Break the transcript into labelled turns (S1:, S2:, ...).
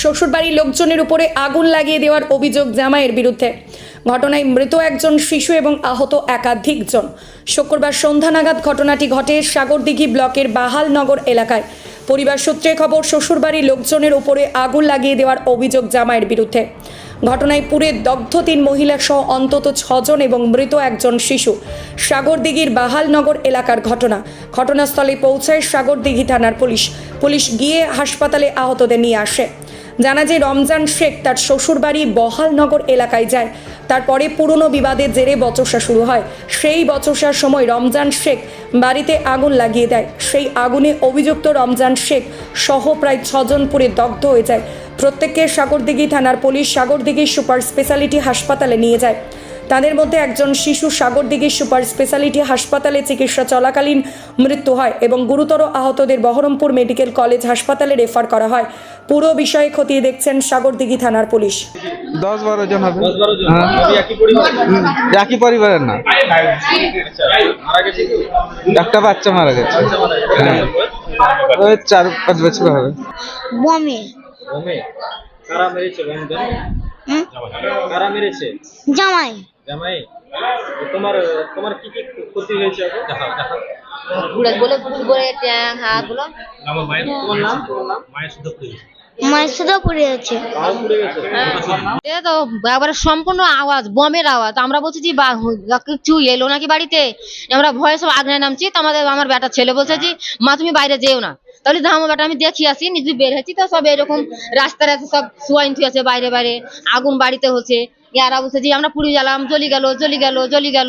S1: শ্বশুরবাড়ির লোকজনের উপরে আগুন লাগিয়ে দেওয়ার অভিযোগ জামাইয়ের বিরুদ্ধে। ঘটনায় মৃত একজন শিশু এবং আহত একাধিক জন। শুক্রবার সন্ধ্যা নাগাদ ঘটনাটি ঘটে সাগরদিঘি ব্লকের বাহালনগর এলাকায়। পরিবার সূত্রে খবর, শ্বশুরবাড়ির লোকজনের উপরে আগুন লাগিয়ে দেওয়ার অভিযোগ জামাইয়ের বিরুদ্ধে। ঘটনায় পুড়ে দগ্ধ 3 মহিলা সহ অন্তত 6 জন এবং মৃত একজন শিশু। সাগরদিঘির বাহালনগর এলাকার ঘটনা। ঘটনাস্থলে পৌঁছায় সাগরদিঘি থানার পুলিশ গিয়ে হাসপাতালে আহতদের নিয়ে আসে। জানা যায় রমজান শেখ তার শ্বশুরবাড়ি বহালনগর এলাকায় যায়। তারপরে পুরনো বিবাদের জেরে বচসা শুরু হয়। সেই বচসার সময় রমজান শেখ বাড়িতে আগুন লাগিয়ে দেয়। সেই আগুনে অভিযুক্ত রমজান শেখ সহ প্রায় 6 জন পুড়ে দগ্ধ হয়ে যায়। প্রত্যেককে সাগরদিঘি থানার পুলিশ সাগরদিঘি সুপার স্পেশালিটি হাসপাতালে নিয়ে যায়। তাদের মধ্যে একজন শিশু সাগরদিঘি সুপার স্পেশালিটি হাসপাতালে চিকিৎসা চলাকালীন মৃত্যু হয় এবং গুরুতর আহতদের বহরমপুর মেডিকেল কলেজ হাসপাতালে রেফার করা হয়। পুরো বিষয়ে খতিয়ে দেখছেন সাগরদিঘি থানার পুলিশ।
S2: 10-12 জন হবে।
S3: 10-12 জন সবই একই পরিবার?
S2: একই পরিবারের না,
S3: আচ্ছা, মারা গেছে কি?
S2: একটা বাচ্চা মারা গেছে।
S3: বাচ্চা মারা গেছে।
S2: হ্যাঁ। ওই 4-5 বছর হবে।
S4: বমে
S3: বোমে? কারা মেরেছে বোমটা? কারা মেরেছে?
S4: জামাই
S3: জামাই? তোমার তোমার কি কি ক্ষতি হয়েছে এখন? দেখাও।
S4: ঘুরে বলে ভুল করে হাত গুলো
S3: তোমার নাম?
S4: মায়ের শুধু পড়ে আছে।
S3: পাও পুড়ে গেছে?
S5: এ তো একবারে সম্পূর্ণ আওয়াজ, বমের আওয়াজ। আমরা বলছি যে কিছু এলো নাকি বাড়িতে, আমরা ভয়ে সব আগ্রায় নামছি। তো আমার বেটা ছেলে বলছে যে মা তুমি বাইরে যেও না। তাহলে আমার বেটা আমি দেখি আসি, নিজে বের হয়েছি তো সব এরকম রাস্তায় সব সোয়াইন থুই আছে, বাইরে আগুন বাড়িতে হচ্ছে। ইয়ারা বলছে যে আমরা পুড়ে গেলাম, জ্বলি গেল।